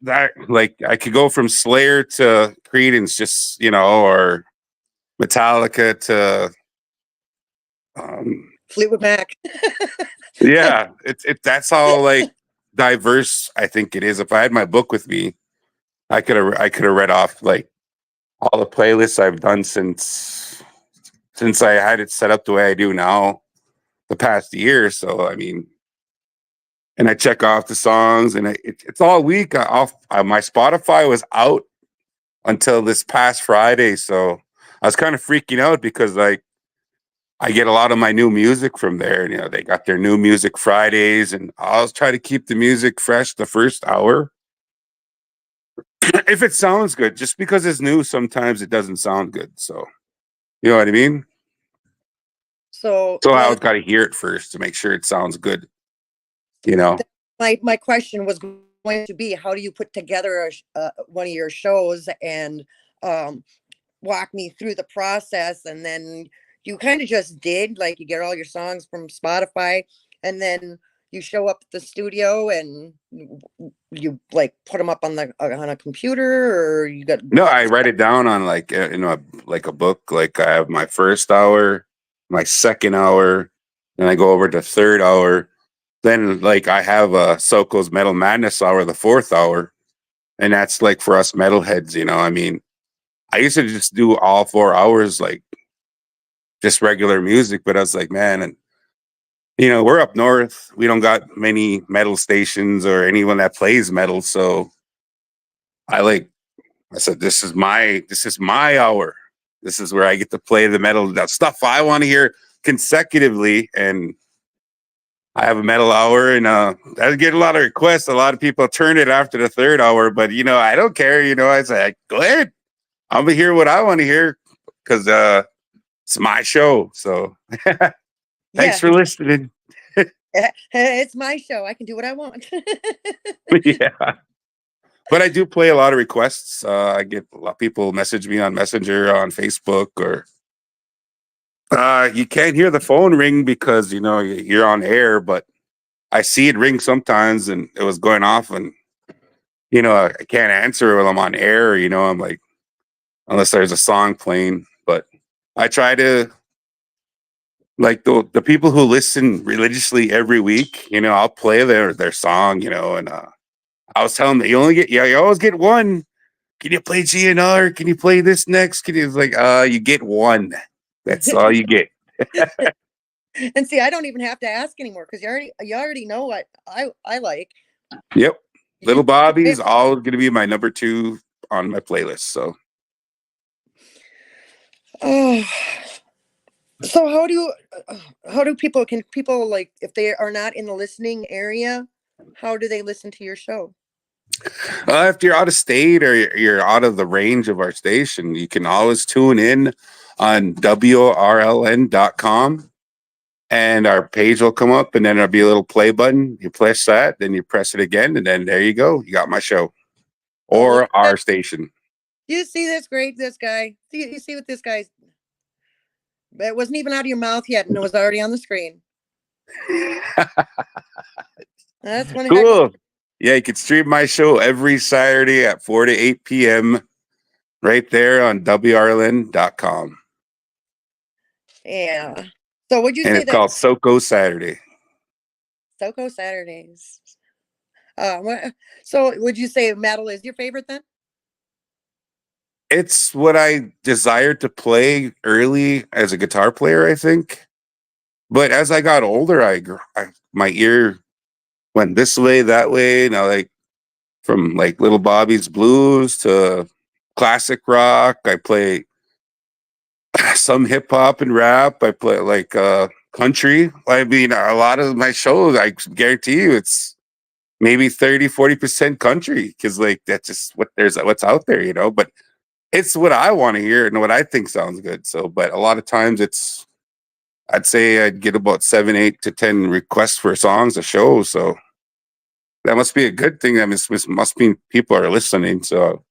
that like I could go from Slayer to Creedence, just or Metallica to Fleetwood Mac. yeah, that's how like diverse I think it is. If I had my book with me, I could have read off like all the playlists I've done since I had it set up the way I do now the past year. So I mean, and I check off the songs, and it's all week. My Spotify was out until this past Friday, so I was kind of freaking out because like I get a lot of my new music from there. They got their new music Fridays, and I always try to keep the music fresh the first hour. If it sounds good, just because it's new, sometimes it doesn't sound good. So, you know what I mean? So I always got to hear it first to make sure it sounds good. My question was going to be, how do you put together one of your shows and walk me through the process? And then you kind of just did, like, you get all your songs from Spotify, and then you show up at the studio and you like put them up on a computer, or you got no, I write it down on like like a book. Like I have my first hour, my second hour, then I go over to third hour. Then like I have a Soko's Metal Madness hour, the fourth hour, and that's like for us metalheads. I mean, I used to just do all 4 hours like just regular music, but I was like, man, and we're up north. We don't got many metal stations or anyone that plays metal. So I said, this is my hour. This is where I get to play the metal, that stuff I want to hear consecutively. And I have a metal hour, and I get a lot of requests. A lot of people turn it after the third hour, but I don't care. I say, go ahead. I'm gonna hear what I want to hear because it's my show. So thanks for listening. It's my show. I can do what I want. Yeah. But I do play a lot of requests. I get a lot of people message me on Messenger, on Facebook, or you can't hear the phone ring because you're on air, but I see it ring sometimes, and it was going off, and I can't answer when I'm on air. I'm like, unless there's a song playing. But I try to, like, the people who listen religiously every week. I'll play their song. And I was telling them, you always get one. Can you play GNR? Can you play this next? It's like, you get one. That's all you get. And see, I don't even have to ask anymore because you already know what I like. Yep. Little Bobby's always going to be my number 2 on my playlist. So. Oh. So how do people, like, if they are not in the listening area, how do they listen to your show? If you're out of state or you're out of the range of our station, you can always tune in on WRLN.com, and our page will come up, and then there'll be a little play button. You press that, then you press it again, and then there you go. You got my show or our station. You see this guy. You see what this guy's. It wasn't even out of your mouth yet, and it was already on the screen. That's one cool. Yeah, you can stream my show every Saturday at 4 to 8 p.m. right there on WRLN.com. Yeah. So would you and say it's called Soko Saturday. Soko Saturdays. So would you say metal is your favorite then? It's what I desired to play early as a guitar player, I think. But as I got older, my ear went this way, that way. Now, like from like Little Bobby's blues to classic rock, I play some hip hop and rap. I play like country. I mean, a lot of my shows, I guarantee you, it's maybe 30-40% country, because like that's just what's out there, you know. But it's what I want to hear and what I think sounds good. So, but a lot of times I'd say I'd get about 7, 8 to 10 requests for songs a show. So that must be a good thing. That must mean people are listening. So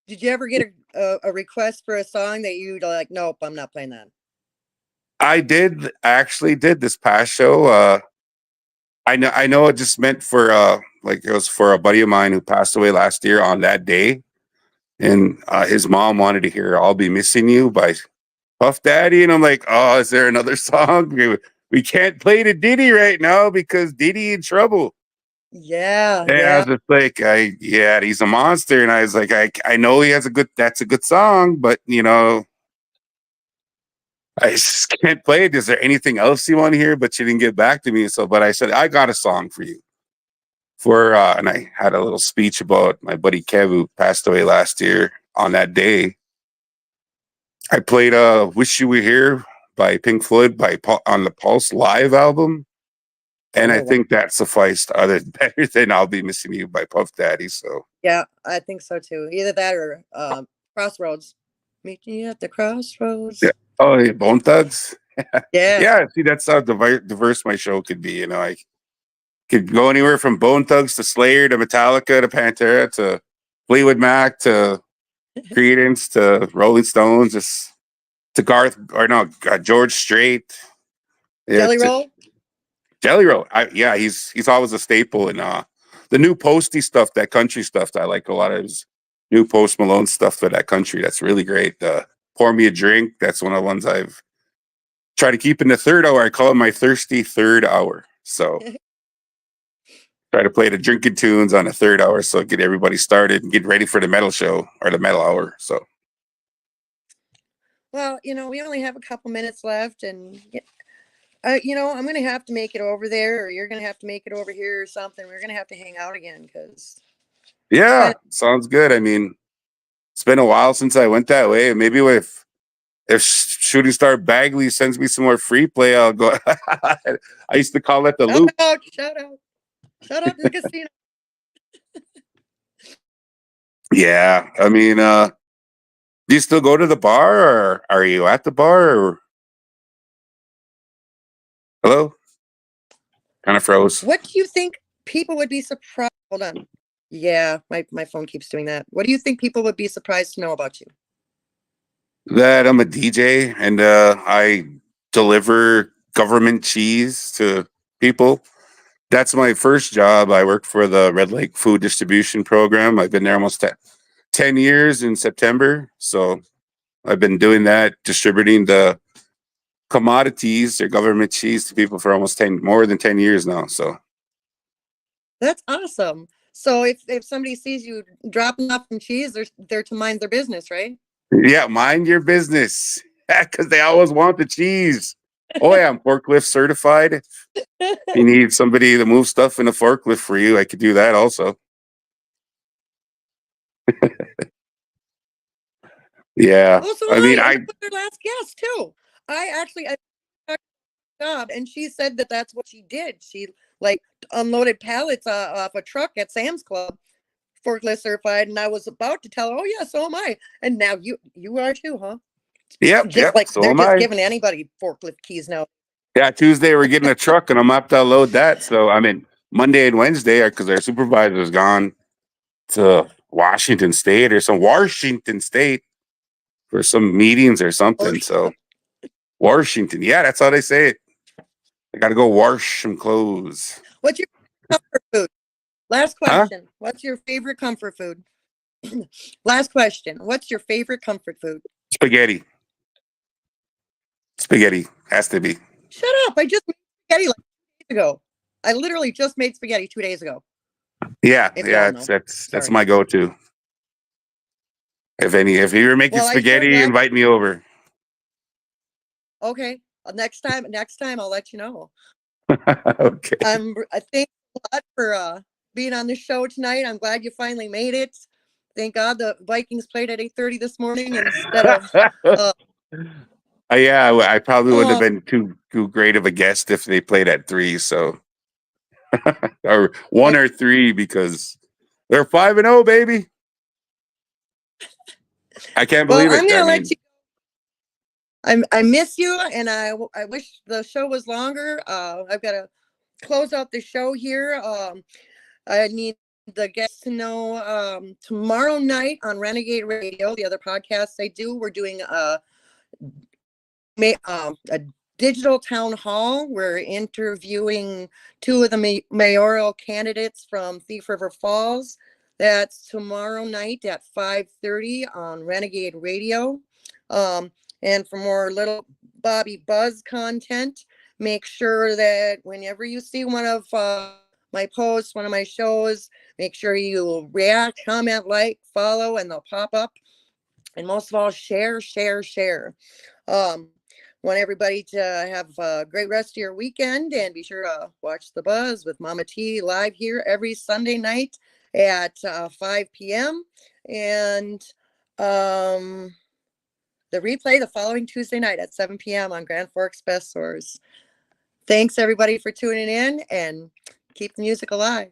Did you ever get a request for a song that you like? Nope, I'm not playing that. I actually did this past show. I know it just meant for like it was for a buddy of mine who passed away last year on that day. And his mom wanted to hear "I'll Be Missing You" by Puff Daddy, and I'm like, "Oh, is there another song? We can't play the Diddy right now because Diddy in trouble." Yeah, And I was just like, yeah, he's a monster. And I was like, I know that's a good song, but you know, I just can't play it. Is there anything else you want to hear? But she didn't get back to me. So, but I said, I got a song for you. And I had a little speech about my buddy Kev, who passed away last year on that day. I played "Wish You Were Here" by Pink Floyd on the Pulse live album, and I think that sufficed better than "I'll Be Missing You" by Puff Daddy. So yeah, I think so too. Either that or Crossroads. Meet me at the crossroads. yeah. Oh, yeah, Bone Thugs. Yeah. Yeah, see, that's how diverse my show could be. You know, I could go anywhere from Bone Thugs to Slayer to Metallica to Pantera to Fleetwood Mac to Creedence to Rolling Stones, just to George Strait. Yeah, Jelly Roll. Jelly Roll. Yeah, he's always a staple in the new Posty stuff, that country stuff. That I like a lot of his new Post Malone stuff for that country. That's really great. Pour Me a Drink. That's one of the ones I've tried to keep in the third hour. I call it my thirsty third hour. So try to play the drinking tunes on the third hour, so get everybody started and get ready for the metal show or the metal hour. So, Well, you know, we only have a couple minutes left, and you know, I'm gonna have to make it over there, or you're gonna have to make it over here, or something. We're gonna have to hang out again because. yeah, sounds good. I mean, it's been a while since I went that way. Maybe if Shooting Star Bagley sends me some more free play, I'll go. I used to call it the loop. Shout out to the casino. Yeah, I mean, do you still go to the bar, or are you at the bar? Or hello, kind of froze. What do you think people would be surprised? Hold on. Yeah, my phone keeps doing that. What do you think people would be surprised to know about you? That I'm a DJ and I deliver government cheese to people. That's my first job. I work for the Red Lake Food Distribution Program. I've been there almost 10 years in September. So I've been doing that, distributing the commodities or government cheese to people for almost more than 10 years now. So That's awesome. So if somebody sees you dropping off some cheese, they're to mind their business, right? yeah, mind your business. Because they always want the cheese. Oh yeah, I'm forklift certified. If you need somebody to move stuff in a forklift for you, I could do that also. Yeah. Also, I mean, our last guest too. I job, and she said that's what she did. She like unloaded pallets off a truck at Sam's Club, forklift certified, and I was about to tell her, oh yeah, so am I. And now you are too, huh? Yep. Like So they're am just I. giving anybody forklift keys now. Yeah, Tuesday we're getting a truck and I'm up to load that. So I mean, Monday and Wednesday because our supervisor's gone to Washington State for some meetings or something. So Washington, yeah, that's how they say it. I got to go wash some clothes. What's your comfort food? Last Huh? question. What's your favorite comfort food? Last question. What's your favorite comfort food? Spaghetti. Spaghetti has to be. Shut up. I just made spaghetti like 2 days ago. I literally just made spaghetti 2 days ago. Yeah, If yeah, y'all know. that's my go-to. If you're making spaghetti, invite me over. Okay. Next time I'll let you know. Okay. I thank you a lot for being on the show tonight. I'm glad you finally made it. Thank God the Vikings played at 8:30 this morning instead of Yeah, I probably wouldn't have Oh. been too great of a guest if they played at 3. So, or 1 or 3 because they're 5-0, baby. I can't Well, believe I'm it. gonna I let mean, you. I miss you, and I wish the show was longer. I've got to close out the show here. I need the guests to know tomorrow night on Renegade Radio, the other podcast I do, we're doing a digital town hall. We're interviewing 2 of the mayoral candidates from Thief River Falls. That's tomorrow night at 5:30 on Renegade Radio. And for more little Bobby Buzz content, make sure that whenever you see one of my posts, one of my shows, make sure you react, comment, like, follow, and they'll pop up. And most of all, share, share, share. Want everybody to have a great rest of your weekend, and be sure to watch The Buzz with Momma T live here every Sunday night at 5 p.m. And the replay the following Tuesday night at 7 p.m. on Grand Forks Best Source. Thanks everybody for tuning in, and keep the music alive.